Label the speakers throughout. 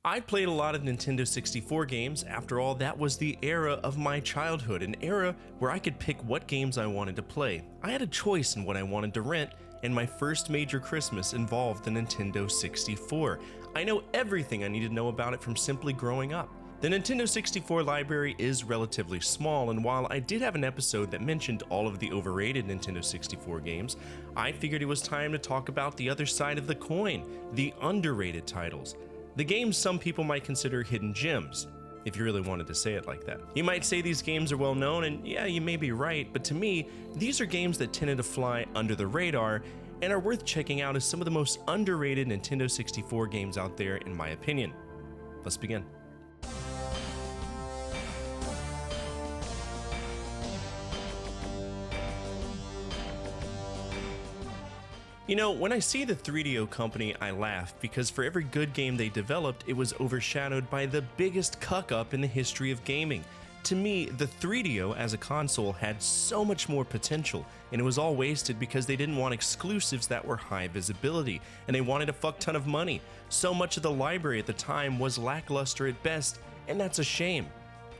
Speaker 1: I played a lot of Nintendo 64 games. After all, that was the era of my childhood, an era where I could pick what games I wanted to play. I had a choice in what I wanted to rent, and my first major Christmas involved the Nintendo 64. I know everything I need to know about it from simply growing up. The Nintendo 64 library is relatively small, and while I did have an episode that mentioned all of the overrated Nintendo 64 games, I figured it was time to talk about the other side of the coin, the underrated titles. The games some people might consider hidden gems, if you really wanted to say it like that. You might say these games are well known, and yeah, you may be right, but to me, these are games that tended to fly under the radar and are worth checking out as some of the most underrated Nintendo 64 games out there in my opinion. Let's begin. You know, when I see the 3DO company, I laugh because for every good game they developed, it was overshadowed by the biggest cuck-up in the history of gaming. To me, the 3DO as a console had so much more potential, and it was all wasted because they didn't want exclusives that were high visibility, and they wanted a fuck ton of money. So much of the library at the time was lackluster at best, and that's a shame.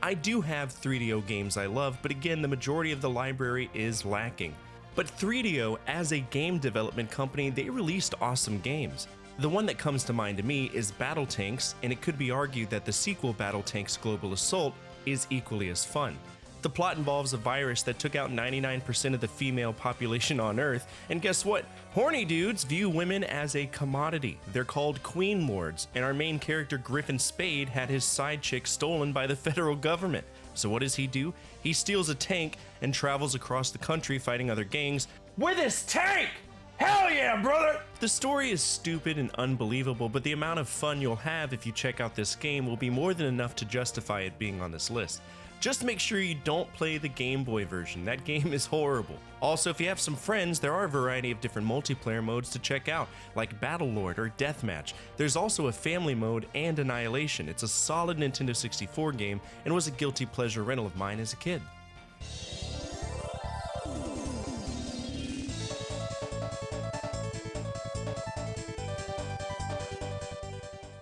Speaker 1: I do have 3DO games I love, but again, the majority of the library is lacking. But 3DO, as a game development company, they released awesome games. The one that comes to mind to me is BattleTanx, and it could be argued that the sequel BattleTanx Global Assault is equally as fun. The plot involves a virus that took out 99% of the female population on Earth, and guess what? Horny dudes view women as a commodity. They're called Queen Lords, and our main character Griffin Spade had his side chick stolen by the federal government. So what does he do? He steals a tank and travels across the country fighting other gangs with his tank! Hell yeah, brother! The story is stupid and unbelievable, but the amount of fun you'll have if you check out this game will be more than enough to justify it being on this list. Just make sure you don't play the Game Boy version, that game is horrible. Also, if you have some friends, there are a variety of different multiplayer modes to check out, like Battlelord or Deathmatch. There's also a family mode and Annihilation. It's a solid Nintendo 64 game and was a guilty pleasure rental of mine as a kid.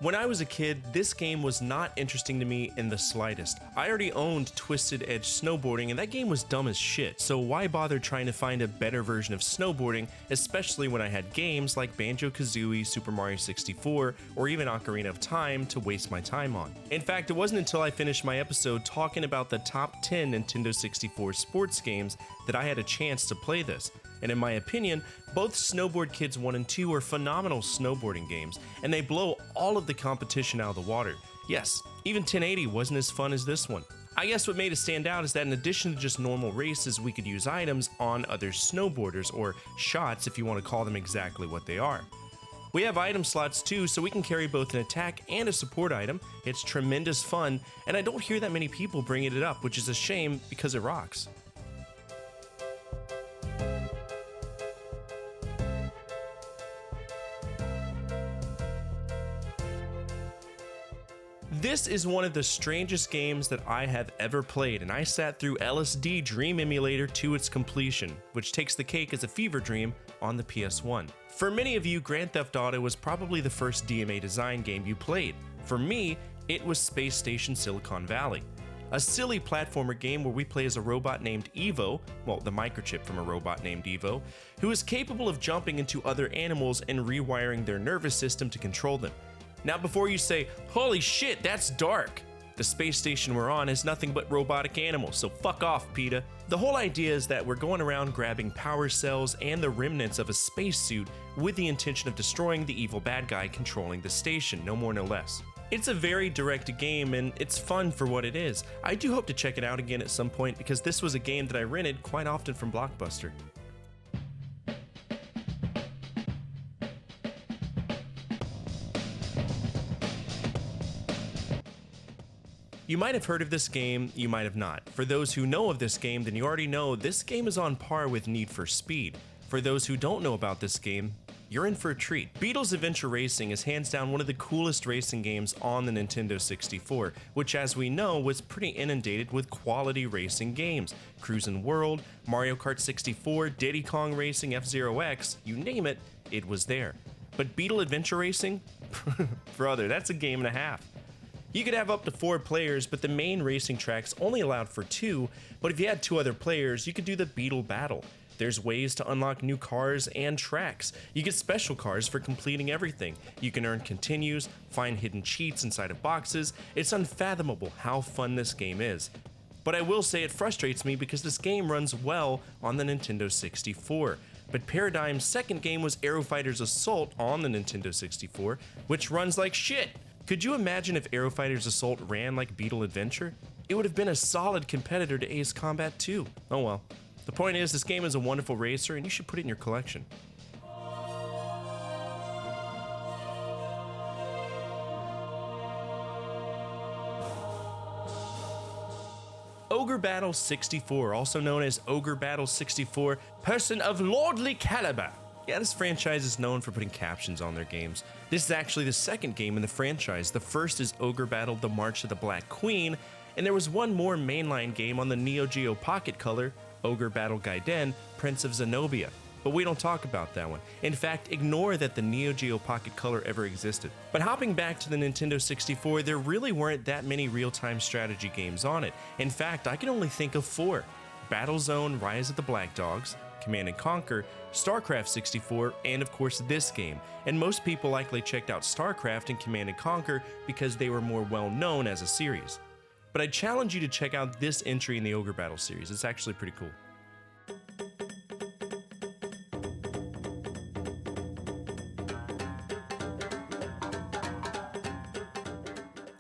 Speaker 1: When I was a kid, this game was not interesting to me in the slightest. I already owned Twisted Edge Snowboarding, and that game was dumb as shit, so why bother trying to find a better version of snowboarding, especially when I had games like Banjo-Kazooie, Super Mario 64, or even Ocarina of Time to waste my time on. In fact, it wasn't until I finished my episode talking about the top 10 Nintendo 64 sports games that I had a chance to play this. And in my opinion, both Snowboard Kids 1 and 2 are phenomenal snowboarding games, and they blow all of the competition out of the water. Yes, even 1080 wasn't as fun as this one. I guess what made it stand out is that in addition to just normal races, we could use items on other snowboarders, or shots if you want to call them exactly what they are. We have item slots too, so we can carry both an attack and a support item. It's tremendous fun, and I don't hear that many people bringing it up, which is a shame because it rocks. This is one of the strangest games that I have ever played, and I sat through LSD Dream Emulator to its completion, which takes the cake as a fever dream on the PS1. For many of you, Grand Theft Auto was probably the first DMA design game you played. For me, it was Space Station Silicon Valley, a silly platformer game where we play as a robot named Evo, well, the microchip from a robot named Evo, who is capable of jumping into other animals and rewiring their nervous system to control them. Now before you say, holy shit, that's dark, the space station we're on is nothing but robotic animals, so fuck off, PETA. The whole idea is that we're going around grabbing power cells and the remnants of a spacesuit with the intention of destroying the evil bad guy controlling the station, no more no less. It's a very direct game and it's fun for what it is. I do hope to check it out again at some point because this was a game that I rented quite often from Blockbuster. You might have heard of this game, you might have not. For those who know of this game, then you already know this game is on par with Need for Speed. For those who don't know about this game, you're in for a treat. Beetle's Adventure Racing is hands down one of the coolest racing games on the Nintendo 64, which as we know was pretty inundated with quality racing games. Cruisin' World, Mario Kart 64, Diddy Kong Racing, F-Zero X, you name it, it was there. But Beetle Adventure Racing? Brother, that's a game and a half. You could have up to 4 players, but the main racing tracks only allowed for 2, but if you had 2 other players, you could do the Beetle Battle. There's ways to unlock new cars and tracks. You get special cars for completing everything. You can earn continues, find hidden cheats inside of boxes. It's unfathomable how fun this game is. But I will say it frustrates me because this game runs well on the Nintendo 64. But Paradigm's second game was Aero Fighter's Assault on the Nintendo 64, which runs like shit. Could you imagine if Aero Fighter's Assault ran like Beetle Adventure? It would have been a solid competitor to Ace Combat 2. Oh well. The point is, this game is a wonderful racer and you should put it in your collection. Ogre Battle 64, also known as Ogre Battle 64, Person of Lordly Caliber. Yeah, this franchise is known for putting captions on their games. This is actually the second game in the franchise. The first is Ogre Battle The March of the Black Queen, and there was one more mainline game on the Neo Geo Pocket Color, Ogre Battle Gaiden, Prince of Zenobia. But we don't talk about that one. In fact, ignore that the Neo Geo Pocket Color ever existed. But hopping back to the Nintendo 64, there really weren't that many real-time strategy games on it. In fact, I can only think of 4. Battlezone Rise of the Black Dogs, Command & Conquer, StarCraft 64, and of course this game. And most people likely checked out StarCraft and Command & Conquer because they were more well known as a series. But I challenge you to check out this entry in the Ogre Battle series. It's actually pretty cool.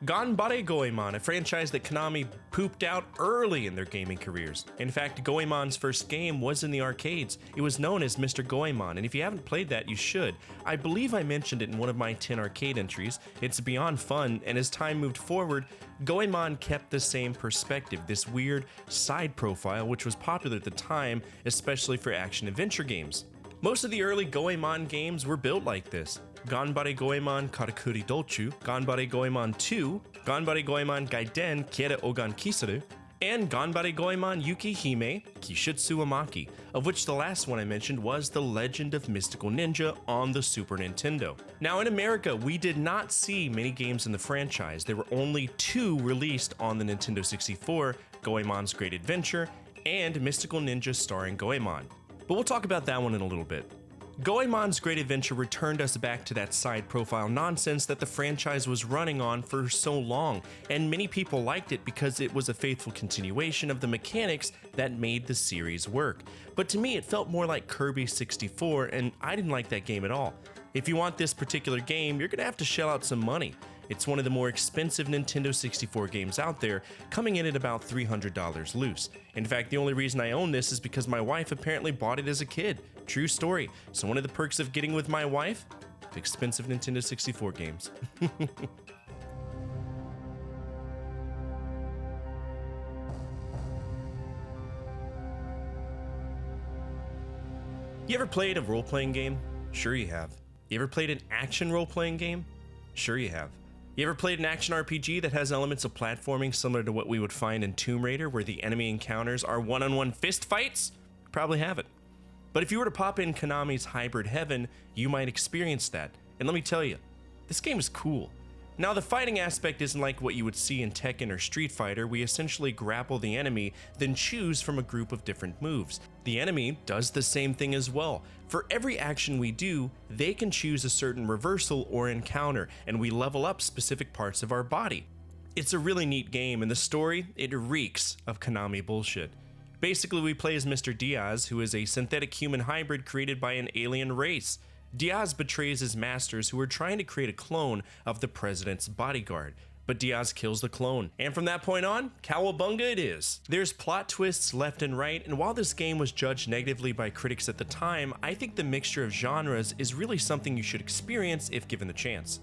Speaker 1: Ganbare Goemon, a franchise that Konami pooped out early in their gaming careers. In fact, Goemon's first game was in the arcades. It was known as Mr. Goemon, and if you haven't played that, you should. I believe I mentioned it in one of my 10 arcade entries. It's beyond fun, and as time moved forward, Goemon kept the same perspective, this weird side profile which was popular at the time, especially for action-adventure games. Most of the early Goemon games were built like this. Ganbare Goemon Karakuri Dochu, Ganbare Goemon 2, Ganbare Goemon Gaiden Kiera Ogan Kisaru, and Ganbare Goemon Yukihime Kishutsu Amaki, of which the last one I mentioned was The Legend of Mystical Ninja on the Super Nintendo. Now in America, we did not see many games in the franchise. There were only 2 released on the Nintendo 64, Goemon's Great Adventure and Mystical Ninja starring Goemon. But we'll talk about that one in a little bit. Goemon's Great Adventure returned us back to that side profile nonsense that the franchise was running on for so long, and many people liked it because it was a faithful continuation of the mechanics that made the series work. But to me, it felt more like Kirby 64, and I didn't like that game at all. If you want this particular game, you're gonna have to shell out some money. It's one of the more expensive Nintendo 64 games out there, coming in at about $300 loose. In fact, the only reason I own this is because my wife apparently bought it as a kid. True story. So one of the perks of getting with my wife? Expensive Nintendo 64 games. You ever played a role-playing game? Sure you have. You ever played an action role-playing game? Sure you have. You ever played an action RPG that has elements of platforming similar to what we would find in Tomb Raider, where the enemy encounters are one-on-one fist fights? Probably haven't. But if you were to pop in Konami's Hybrid Heaven, you might experience that. And let me tell you, this game is cool. Now, the fighting aspect isn't like what you would see in Tekken or Street Fighter. We essentially grapple the enemy, then choose from a group of different moves. The enemy does the same thing as well. For every action we do, they can choose a certain reversal or encounter, and we level up specific parts of our body. It's a really neat game, and the story, it reeks of Konami bullshit. Basically, we play as Mr. Diaz, who is a synthetic human hybrid created by an alien race. Diaz betrays his masters, who are trying to create a clone of the president's bodyguard. But Diaz kills the clone, and from that point on, cowabunga it is. There's plot twists left and right, and while this game was judged negatively by critics at the time, I think the mixture of genres is really something you should experience if given the chance.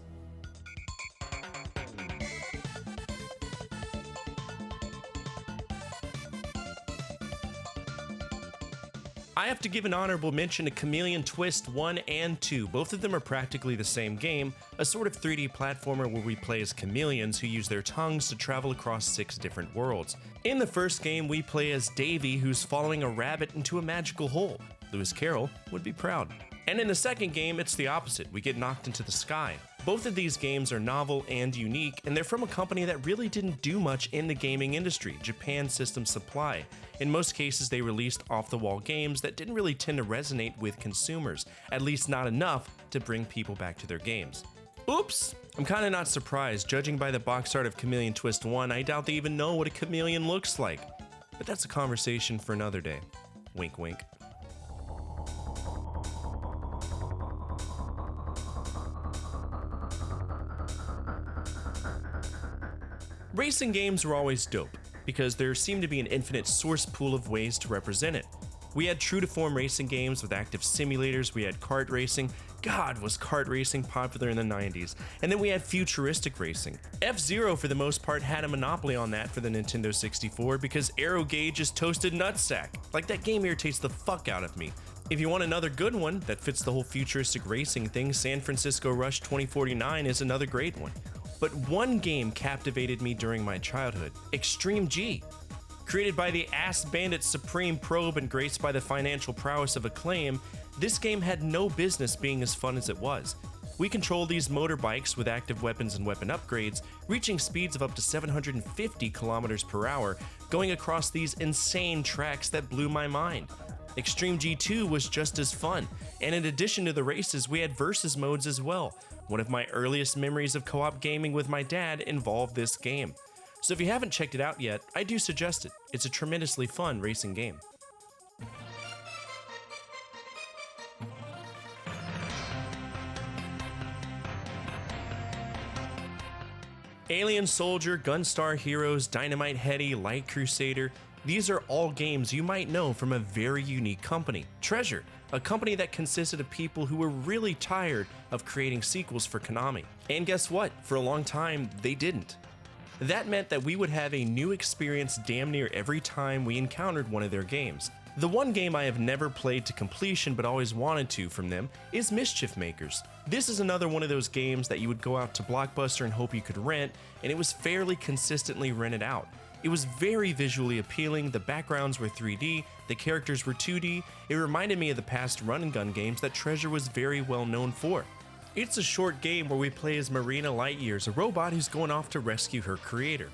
Speaker 1: I have to give an honorable mention to Chameleon Twist 1 and 2. Both of them are practically the same game, a sort of 3D platformer where we play as chameleons who use their tongues to travel across 6 different worlds. In the first game, we play as Davy, who's following a rabbit into a magical hole. Lewis Carroll would be proud. And in the second game, it's the opposite. We get knocked into the sky. Both of these games are novel and unique, and they're from a company that really didn't do much in the gaming industry, Japan System Supply. In most cases, they released off-the-wall games that didn't really tend to resonate with consumers, at least not enough to bring people back to their games. Oops! I'm kinda not surprised. Judging by the box art of Chameleon Twist 1, I doubt they even know what a chameleon looks like. But that's a conversation for another day. Wink wink. Racing games were always dope, because there seemed to be an infinite source pool of ways to represent it. We had true-to-form racing games with active simulators, we had kart racing. God, was kart racing popular in the 90s. And then we had futuristic racing. F-Zero, for the most part, had a monopoly on that for the Nintendo 64 because Aero Gauge is toasted nutsack. Like, that game irritates the fuck out of me. If you want another good one that fits the whole futuristic racing thing, San Francisco Rush 2049 is another great one. But one game captivated me during my childhood, Extreme G. Created by the Ass Bandit Supreme Probe and graced by the financial prowess of Acclaim, this game had no business being as fun as it was. We controlled these motorbikes with active weapons and weapon upgrades, reaching speeds of up to 750 kilometers per hour, going across these insane tracks that blew my mind. Extreme G2 was just as fun, and in addition to the races, we had versus modes as well. One of my earliest memories of co-op gaming with my dad involved this game. So if you haven't checked it out yet, I do suggest it. It's a tremendously fun racing game. Alien Soldier, Gunstar Heroes, Dynamite Headdy, Light Crusader, these are all games you might know from a very unique company, Treasure, a company that consisted of people who were really tired of creating sequels for Konami. And guess what? For a long time, they didn't. That meant that we would have a new experience damn near every time we encountered one of their games. The one game I have never played to completion but always wanted to from them is Mischief Makers. This is another one of those games that you would go out to Blockbuster and hope you could rent, and it was fairly consistently rented out. It was very visually appealing, the backgrounds were 3D, the characters were 2D, it reminded me of the past run-and-gun games that Treasure was very well known for. It's a short game where we play as Marina Lightyears, a robot who's going off to rescue her creator.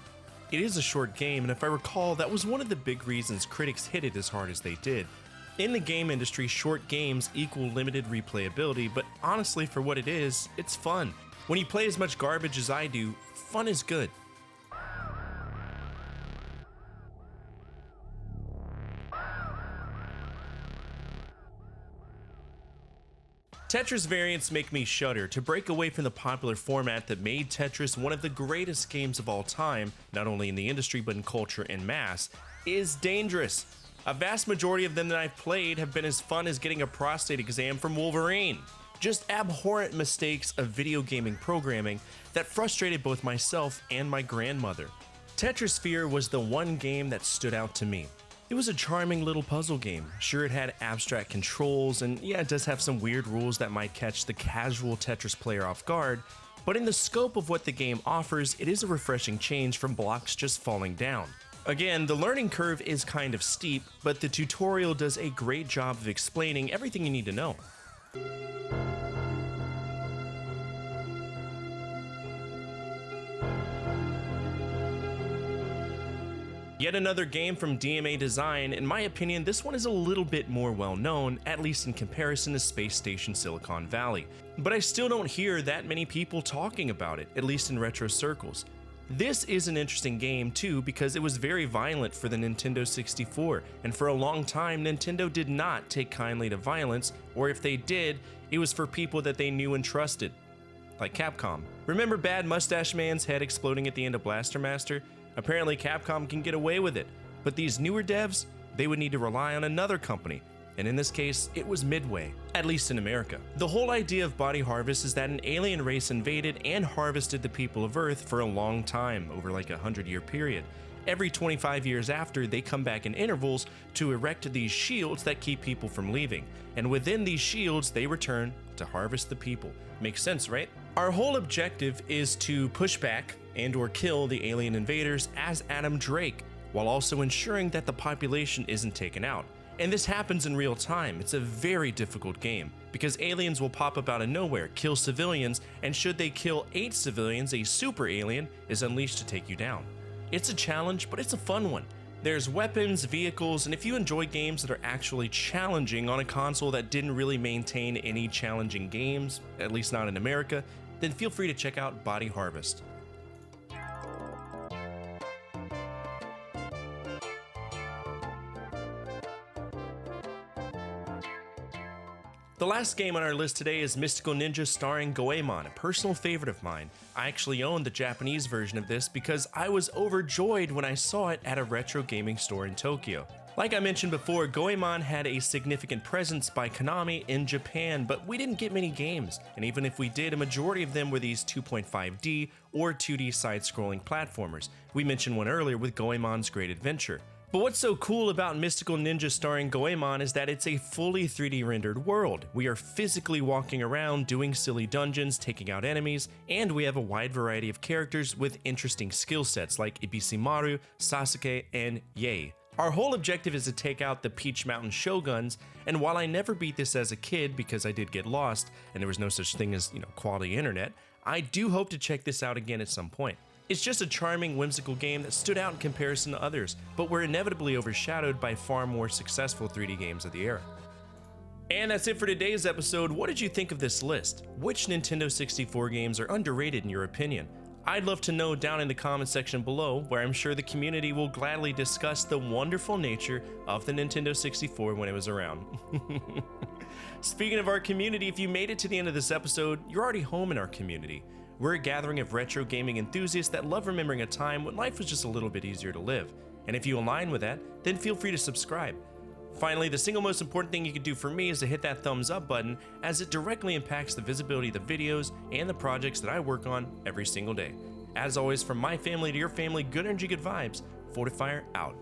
Speaker 1: It is a short game, and if I recall, that was one of the big reasons critics hit it as hard as they did. In the game industry, short games equal limited replayability, but honestly, for what it is, it's fun. When you play as much garbage as I do, fun is good. Tetris variants make me shudder. To break away from the popular format that made Tetris one of the greatest games of all time, not only in the industry but in culture en masse, is dangerous. A vast majority of them that I've played have been as fun as getting a prostate exam from Wolverine. Just abhorrent mistakes of video gaming programming that frustrated both myself and my grandmother. Tetrisphere was the one game that stood out to me. It was a charming little puzzle game. Sure, it had abstract controls, and yeah, it does have some weird rules that might catch the casual Tetris player off guard, but in the scope of what the game offers, it is a refreshing change from blocks just falling down. Again, the learning curve is kind of steep, but the tutorial does a great job of explaining everything you need to know. Yet another game from DMA Design. In my opinion, this one is a little bit more well known, at least in comparison to Space Station Silicon Valley. But I still don't hear that many people talking about it, at least in retro circles. This is an interesting game too because it was very violent for the Nintendo 64, and for a long time Nintendo did not take kindly to violence, or if they did, it was for people that they knew and trusted. Like Capcom. Remember Bad Mustache Man's head exploding at the end of Blaster Master? Apparently Capcom can get away with it, but these newer devs, they would need to rely on another company, and in this case, it was Midway, at least in America. The whole idea of Body Harvest is that an alien race invaded and harvested the people of Earth for a long time, over like a 100-year period. Every 25 years after, they come back in intervals to erect these shields that keep people from leaving, and within these shields, they return to harvest the people. Makes sense, right? Our whole objective is to push back and or kill the alien invaders as Adam Drake, while also ensuring that the population isn't taken out. And this happens in real time. It's a very difficult game, because aliens will pop up out of nowhere, kill civilians, and should they kill 8 civilians, a super alien is unleashed to take you down. It's a challenge, but it's a fun one. There's weapons, vehicles, and if you enjoy games that are actually challenging on a console that didn't really maintain any challenging games, at least not in America, then feel free to check out Body Harvest. The last game on our list today is Mystical Ninja starring Goemon, a personal favorite of mine. I actually own the Japanese version of this because I was overjoyed when I saw it at a retro gaming store in Tokyo. Like I mentioned before, Goemon had a significant presence by Konami in Japan, but we didn't get many games, and even if we did, a majority of them were these 2.5D or 2D side-scrolling platformers. We mentioned one earlier with Goemon's Great Adventure. But what's so cool about Mystical Ninja starring Goemon is that it's a fully 3D rendered world. We are physically walking around, doing silly dungeons, taking out enemies, and we have a wide variety of characters with interesting skill sets like Ibisimaru, Sasuke, and Yae. Our whole objective is to take out the Peach Mountain Shoguns, and while I never beat this as a kid because I did get lost and there was no such thing as, quality internet, I do hope to check this out again at some point. It's just a charming, whimsical game that stood out in comparison to others, but were inevitably overshadowed by far more successful 3D games of the era. And that's it for today's episode. What did you think of this list? Which Nintendo 64 games are underrated in your opinion? I'd love to know down in the comment section below, where I'm sure the community will gladly discuss the wonderful nature of the Nintendo 64 when it was around. Speaking of our community, if you made it to the end of this episode, you're already home in our community. We're a gathering of retro gaming enthusiasts that love remembering a time when life was just a little bit easier to live. And if you align with that, then feel free to subscribe. Finally, the single most important thing you can do for me is to hit that thumbs up button, as it directly impacts the visibility of the videos and the projects that I work on every single day. As always, from my family to your family, good energy, good vibes. Fortefyre out.